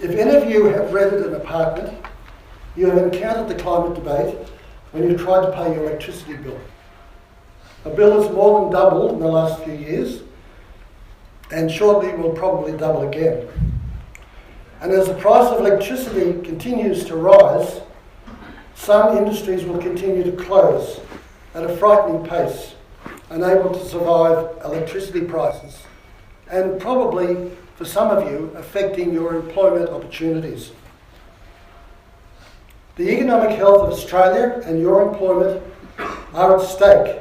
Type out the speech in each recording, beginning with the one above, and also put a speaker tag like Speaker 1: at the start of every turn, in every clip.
Speaker 1: If any of you have rented an apartment, you have encountered the climate debate when you've tried to pay your electricity bill. A bill has more than doubled in the last few years, and shortly will probably double again. And as the price of electricity continues to rise, some industries will continue to close at a frightening pace, unable to survive electricity prices, and probably, for some of you, affecting your employment opportunities. The economic health of Australia and your employment are at stake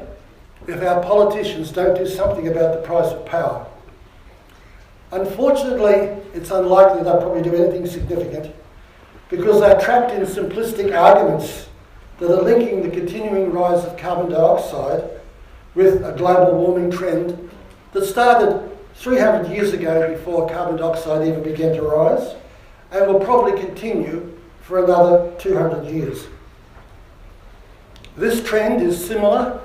Speaker 1: if our politicians don't do something about the price of power. Unfortunately, it's unlikely they'll probably do anything significant because they're trapped in simplistic arguments that are linking the continuing rise of carbon dioxide with a global warming trend that started 300 years ago before carbon dioxide even began to rise and will probably continue for another 200 years. This trend is similar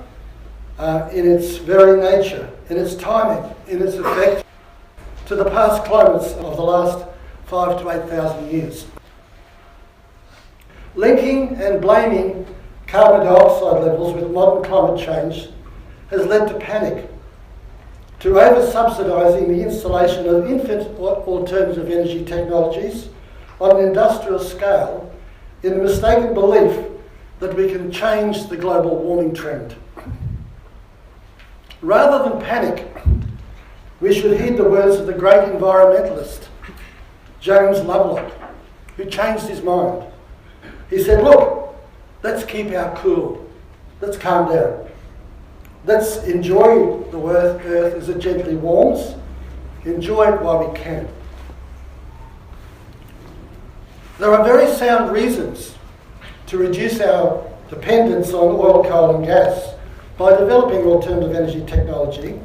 Speaker 1: in its very nature, in its timing, in its effect to the past climates of the last 5,000 to 8,000 years. Linking and blaming carbon dioxide levels with modern climate change has led to panic, to over-subsidising the installation of infinite alternative energy technologies on an industrial scale in the mistaken belief that we can change the global warming trend. Rather than panic, we should heed the words of the great environmentalist, James Lovelock, who changed his mind. He said, look, let's keep our cool. Let's calm down. Let's enjoy the earth as it gently warms. Enjoy it while we can. There are very sound reasons to reduce our dependence on oil, coal and gas by developing alternative energy technology,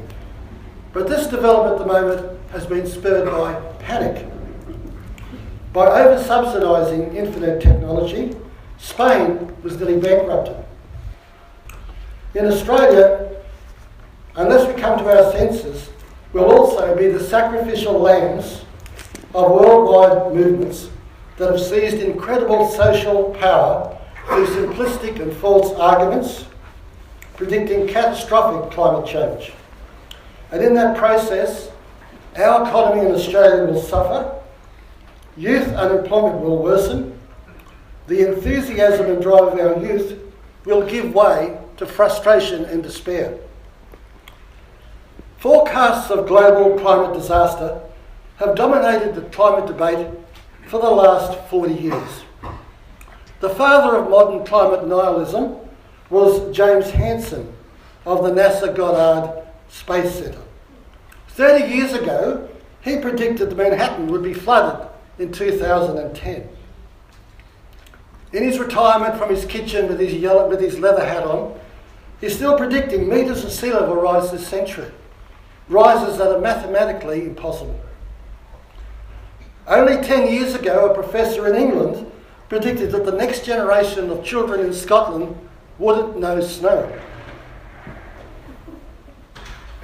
Speaker 1: but this development at the moment has been spurred by panic. By over-subsidising infinite technology, Spain was nearly bankrupted. In Australia, unless we come to our senses, we'll also be the sacrificial lambs of worldwide movements that have seized incredible social power through simplistic and false arguments, predicting catastrophic climate change. And in that process, our economy in Australia will suffer, youth unemployment will worsen, the enthusiasm and drive of our youth will give way to frustration and despair. Forecasts of global climate disaster have dominated the climate debate for the last 40 years. The father of modern climate nihilism was James Hansen of the NASA Goddard Space Centre. 30 years ago, he predicted that Manhattan would be flooded in 2010. In his retirement from his kitchen with his leather hat on, he's still predicting metres of sea level rise this century, rises that are mathematically impossible. Only 10 years ago, a professor in England predicted that the next generation of children in Scotland wouldn't know snow.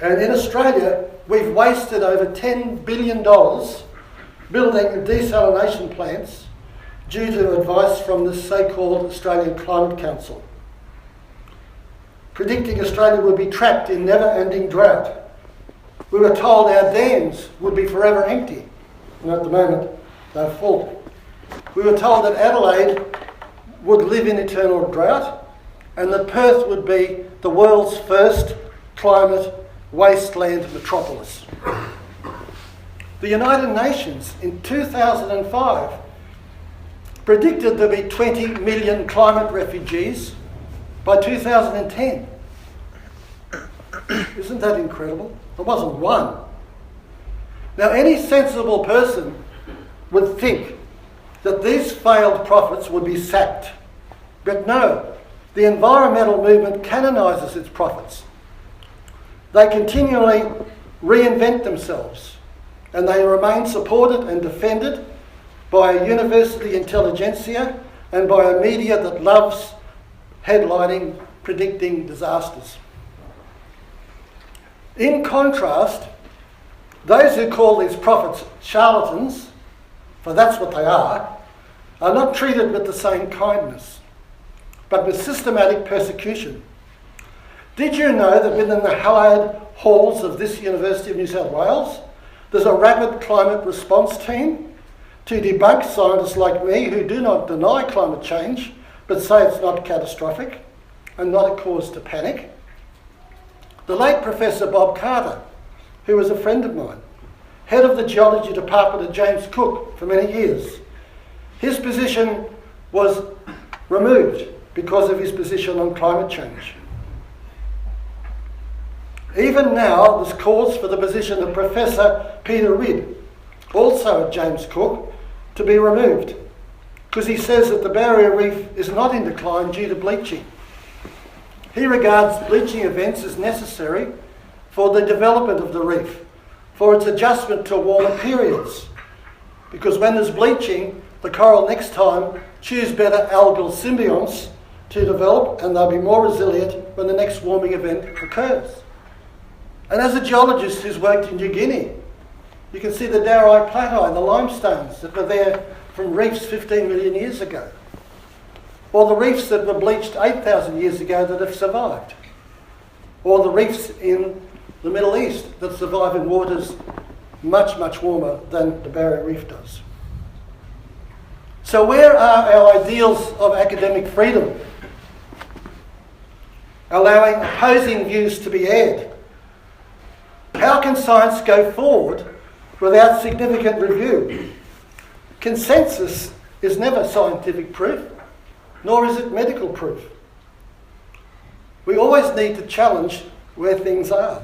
Speaker 1: And in Australia, we've wasted over $10 billion building desalination plants due to advice from the so-called Australian Climate Council, predicting Australia would be trapped in never-ending drought. We were told our dams would be forever empty, and at the moment they're full. We were told that Adelaide would live in eternal drought and that Perth would be the world's first climate wasteland metropolis. The United Nations in 2005 predicted there'd be 20 million climate refugees by 2010. Isn't that incredible? There wasn't one. Now, any sensible person would think that these failed prophets would be sacked. But no, the environmental movement canonises its prophets. They continually reinvent themselves, and they remain supported and defended by a university intelligentsia and by a media that loves headlining, predicting disasters. In contrast, those who call these prophets charlatans for that's what they are not treated with the same kindness, but with systematic persecution. Did you know that within the hallowed halls of this University of New South Wales, there's a rapid climate response team to debunk scientists like me who do not deny climate change, but say it's not catastrophic and not a cause to panic? The late Professor Bob Carter, who was a friend of mine, head of the geology department at James Cook for many years, his position was removed because of his position on climate change. Even now, there's calls for the position of Professor Peter Ridd, also at James Cook, to be removed, because he says that the barrier reef is not in decline due to bleaching. He regards bleaching events as necessary for the development of the reef, for its adjustment to warmer periods, because when there's bleaching, the coral next time choose better algal symbionts to develop, and they'll be more resilient when the next warming event occurs. And as a geologist who's worked in New Guinea, you can see the Darai Plateau and the limestones that were there from reefs 15 million years ago, or the reefs that were bleached 8,000 years ago that have survived, or the reefs in the Middle East that survive in waters much, much warmer than the Barrier Reef does. So where are our ideals of academic freedom? Allowing opposing views to be aired. How can science go forward without significant review? Consensus is never scientific proof, nor is it medical proof. We always need to challenge where things are.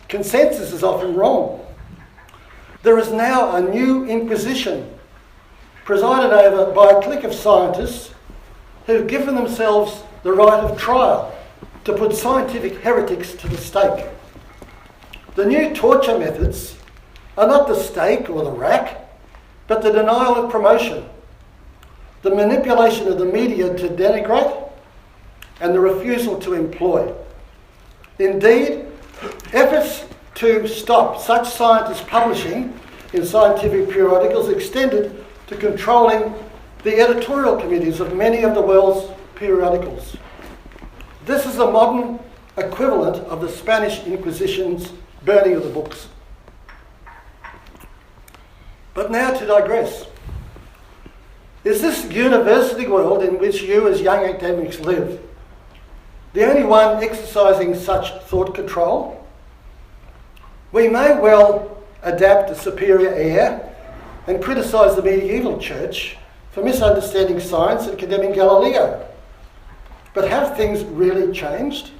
Speaker 1: Consensus is often wrong. There is now a new inquisition presided over by a clique of scientists who've given themselves the right of trial to put scientific heretics to the stake. The new torture methods are not the stake or the rack, but the denial of promotion, the manipulation of the media to denigrate, and the refusal to employ. Indeed, efforts to stop such scientists publishing in scientific periodicals extended to controlling the editorial committees of many of the world's periodicals. This is a modern equivalent of the Spanish Inquisition's burning of the books. But now to digress. Is this university world in which you as young academics live the only one exercising such thought control? We may well adapt a superior air and criticise the medieval church for misunderstanding science and condemning Galileo. But have things really changed?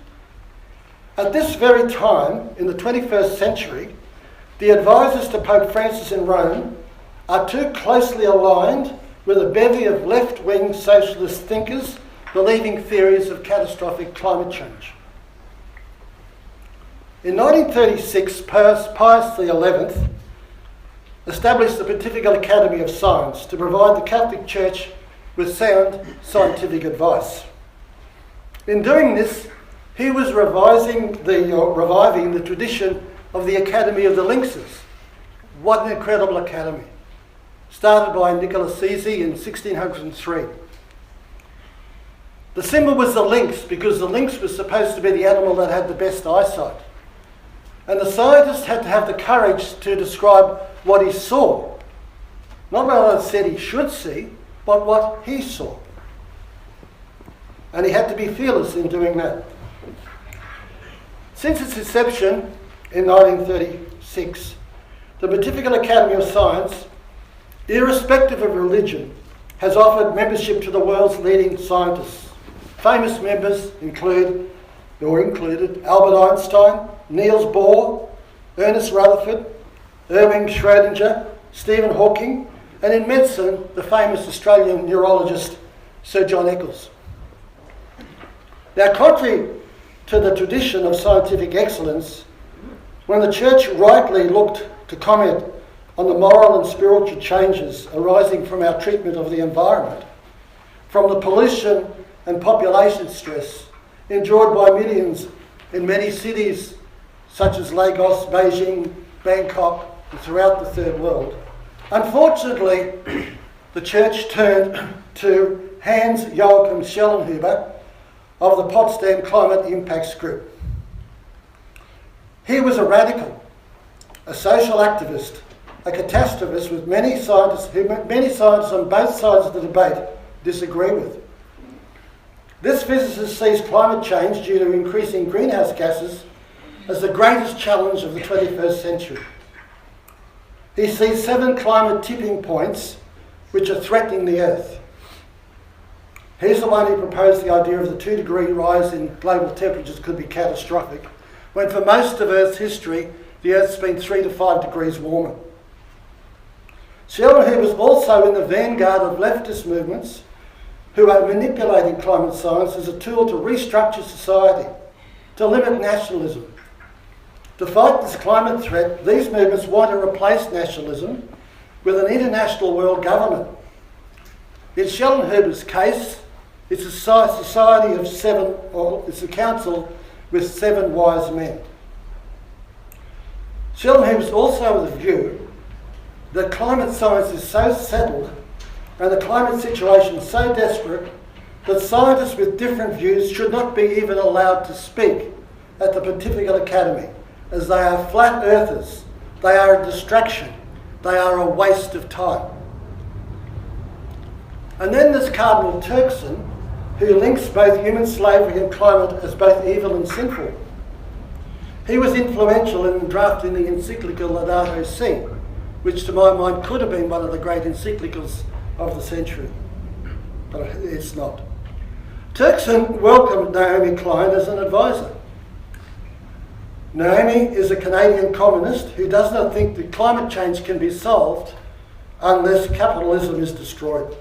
Speaker 1: At this very time, in the 21st century, the advisors to Pope Francis in Rome are too closely aligned with a bevy of left-wing socialist thinkers believing theories of catastrophic climate change. In 1936, Pius XI established the Pontifical Academy of Science to provide the Catholic Church with sound scientific advice. In doing this, he was reviving the tradition of the Academy of the Lynxes. What an incredible academy. Started by Nicholas Sisi in 1603. The symbol was the lynx because the lynx was supposed to be the animal that had the best eyesight. And the scientist had to have the courage to describe what he saw. Not what others said he should see, but what he saw. And he had to be fearless in doing that. Since its inception in 1936, the Pontifical Academy of Science, irrespective of religion, has offered membership to the world's leading scientists. Famous members included Albert Einstein, Niels Bohr, Ernest Rutherford, Erwin Schrödinger, Stephen Hawking, and in medicine, the famous Australian neurologist Sir John Eccles. Now, contrary to the tradition of scientific excellence, when the Church rightly looked to comment on the moral and spiritual changes arising from our treatment of the environment, from the pollution and population stress endured by millions in many cities such as Lagos, Beijing, Bangkok, and throughout the Third World, Unfortunately, the church turned to Hans Joachim Schellenhuber of the Potsdam Climate Impacts Group. He was a radical, a social activist, a catastrophist with many scientists on both sides of the debate disagree with. This physicist sees climate change due to increasing greenhouse gases as the greatest challenge of the 21st century. He sees 7 climate tipping points which are threatening the Earth. He's the one who proposed the idea of the 2-degree rise in global temperatures could be catastrophic, when for most of Earth's history, the Earth's been 3 to 5 degrees warmer. Schellenhuber was also in the vanguard of leftist movements who are manipulating climate science as a tool to restructure society, to limit nationalism. To fight this climate threat, these movements want to replace nationalism with an international world government. In Schellenhuber's case, it's a society of 7, or it's a council with 7 wise men. Schellenhuber's also of the view that climate science is so settled and the climate situation so desperate that scientists with different views should not be even allowed to speak at the Pontifical Academy, as they are flat earthers, they are a distraction, they are a waste of time. And then there's Cardinal Turkson, who links both human slavery and climate as both evil and sinful. He was influential in drafting the encyclical Laudato Si, which to my mind could have been one of the great encyclicals of the century, but it's not. Turkson welcomed Naomi Klein as an advisor. Naomi is a Canadian communist who does not think that climate change can be solved unless capitalism is destroyed.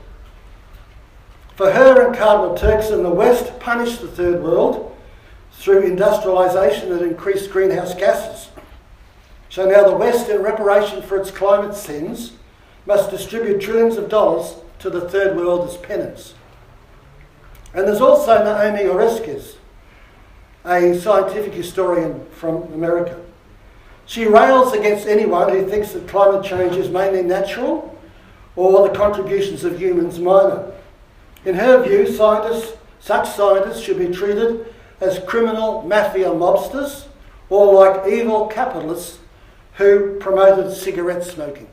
Speaker 1: For her and Cardinal Turkson, the West punished the Third World through industrialisation that increased greenhouse gases. So now the West, in reparation for its climate sins, must distribute trillions of dollars to the Third World as penance. And there's also Naomi Oreskes, a scientific historian from America. She rails against anyone who thinks that climate change is mainly natural or the contributions of humans minor. In her view, such scientists should be treated as criminal mafia mobsters or like evil capitalists who promoted cigarette smoking.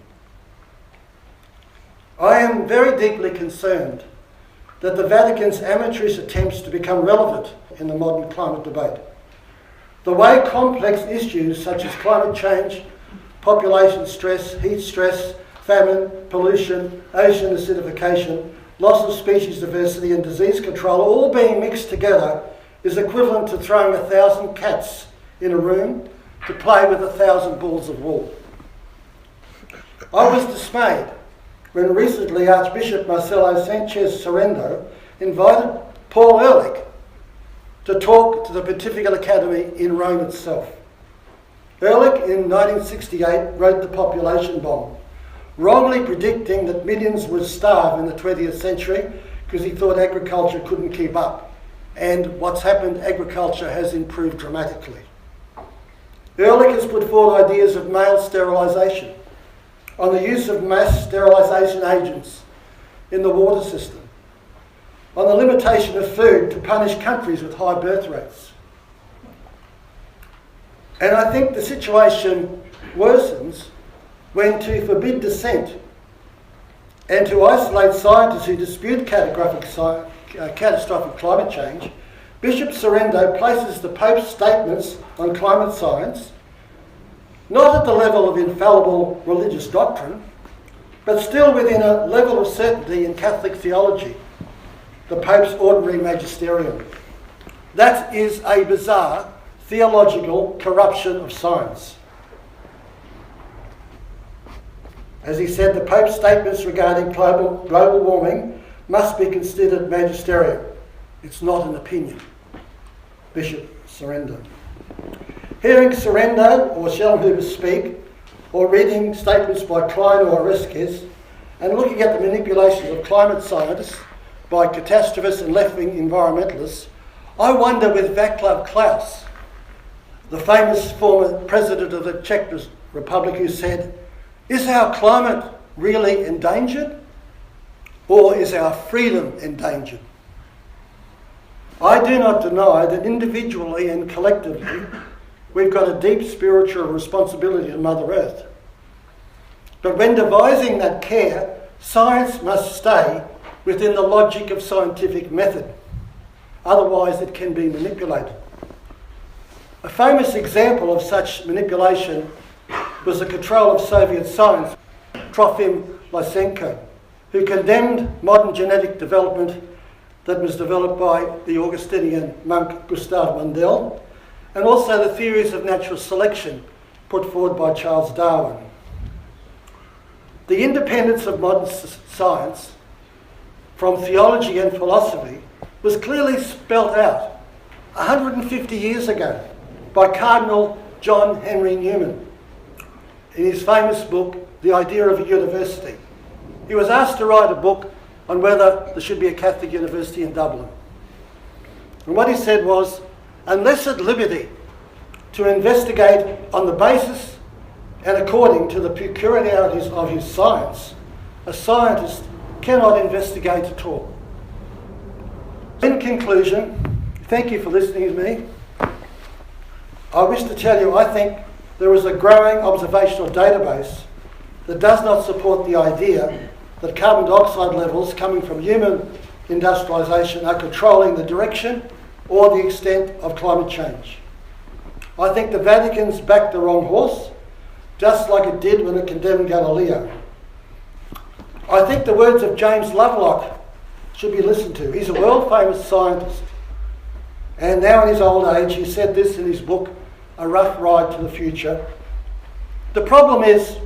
Speaker 1: I am very deeply concerned that the Vatican's amateurish attempts to become relevant in the modern climate debate, the way complex issues such as climate change, population stress, heat stress, famine, pollution, ocean acidification, loss of species diversity and disease control all being mixed together is equivalent to throwing 1,000 cats in a room to play with 1,000 balls of wool. I was dismayed when recently Archbishop Marcelo Sanchez Sorrento invited Paul Ehrlich to talk to the Pontifical Academy in Rome itself. Ehrlich in 1968 wrote The Population Bomb, wrongly predicting that millions would starve in the 20th century because he thought agriculture couldn't keep up. And what's happened, agriculture has improved dramatically. Ehrlich has put forward ideas of male sterilisation, on the use of mass sterilisation agents in the water system, on the limitation of food to punish countries with high birth rates. And I think the situation worsens when to forbid dissent and to isolate scientists who dispute catastrophic climate change, Bishop Sorrento places the Pope's statements on climate science not at the level of infallible religious doctrine, but still within a level of certainty in Catholic theology, the Pope's ordinary magisterium. That is a bizarre theological corruption of science. As he said, the Pope's statements regarding global warming must be considered magisterium. It's not an opinion. Bishop Sorrento. Hearing Sorrento or Schellenhuber speak, or reading statements by Klein or Oreskes, and looking at the manipulations of climate scientists by catastrophists and left-wing environmentalists, I wonder with Václav Klaus, the famous former president of the Czech Republic, who said, "Is our climate really endangered, or is our freedom endangered? I do not deny that individually and collectively we've got a deep spiritual responsibility to Mother Earth. But when devising that care, science must stay within the logic of scientific method. Otherwise it can be manipulated. A famous example of such manipulation was the control of Soviet science, Trofim Lysenko, who condemned modern genetic development that was developed by the Augustinian monk Gustav Mundell, and also the theories of natural selection put forward by Charles Darwin. The independence of modern science from theology and philosophy was clearly spelt out 150 years ago by Cardinal John Henry Newman in his famous book, The Idea of a University. He was asked to write a book on whether there should be a Catholic university in Dublin. And what he said was, unless at liberty to investigate on the basis and according to the peculiarities of his science, a scientist cannot investigate at all. In conclusion, thank you for listening to me. I wish to tell you I think there is a growing observational database that does not support the idea that carbon dioxide levels coming from human industrialisation are controlling the direction or the extent of climate change. I think the Vatican's backed the wrong horse, just like it did when it condemned Galileo. I think the words of James Lovelock should be listened to. He's a world-famous scientist. And now in his old age, he said this in his book, A Rough Ride to the Future. The problem is,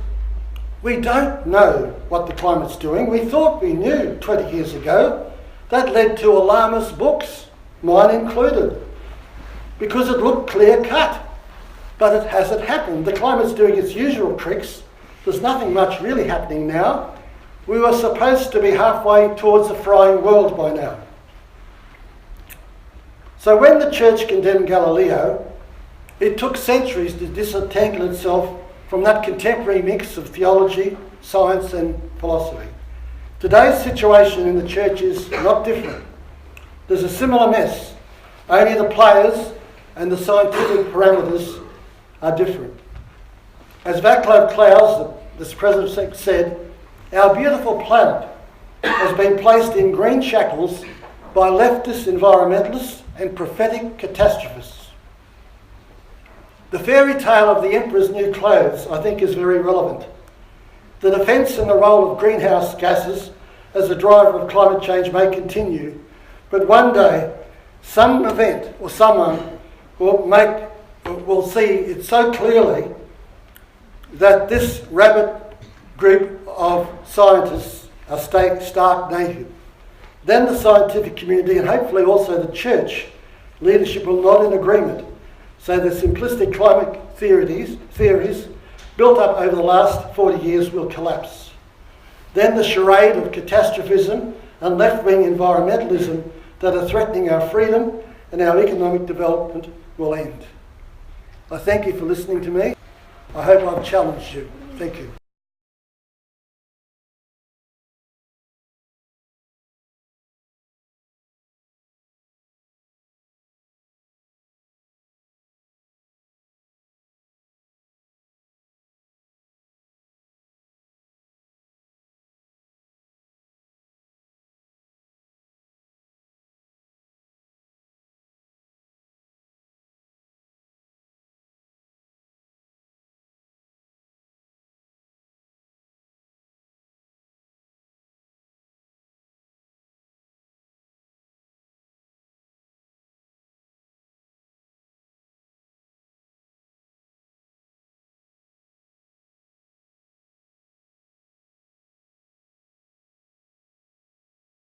Speaker 1: we don't know what the climate's doing. We thought we knew 20 years ago. That led to alarmist books, mine included, because it looked clear-cut. But it hasn't happened. The climate's doing its usual tricks. There's nothing much really happening now. We were supposed to be halfway towards a frying world by now. So when the church condemned Galileo, it took centuries to disentangle itself from that contemporary mix of theology, science and philosophy. Today's situation in the church is not different. There's a similar mess, only the players and the scientific parameters are different. As Václav Klaus, this president, said, our beautiful planet has been placed in green shackles by leftist environmentalists and prophetic catastrophists. The fairy tale of the emperor's new clothes, I think, is very relevant. The defence and the role of greenhouse gases as a driver of climate change may continue, but one day some event or someone will see it so clearly that this rabid group of scientists are stark naked. Then the scientific community and hopefully also the church leadership will nod in agreement, so the simplistic climate theories built up over the last 40 years will collapse. Then the charade of catastrophism and left-wing environmentalism that are threatening our freedom and our economic development will end. I thank you for listening to me. I hope I've challenged you. Thank you.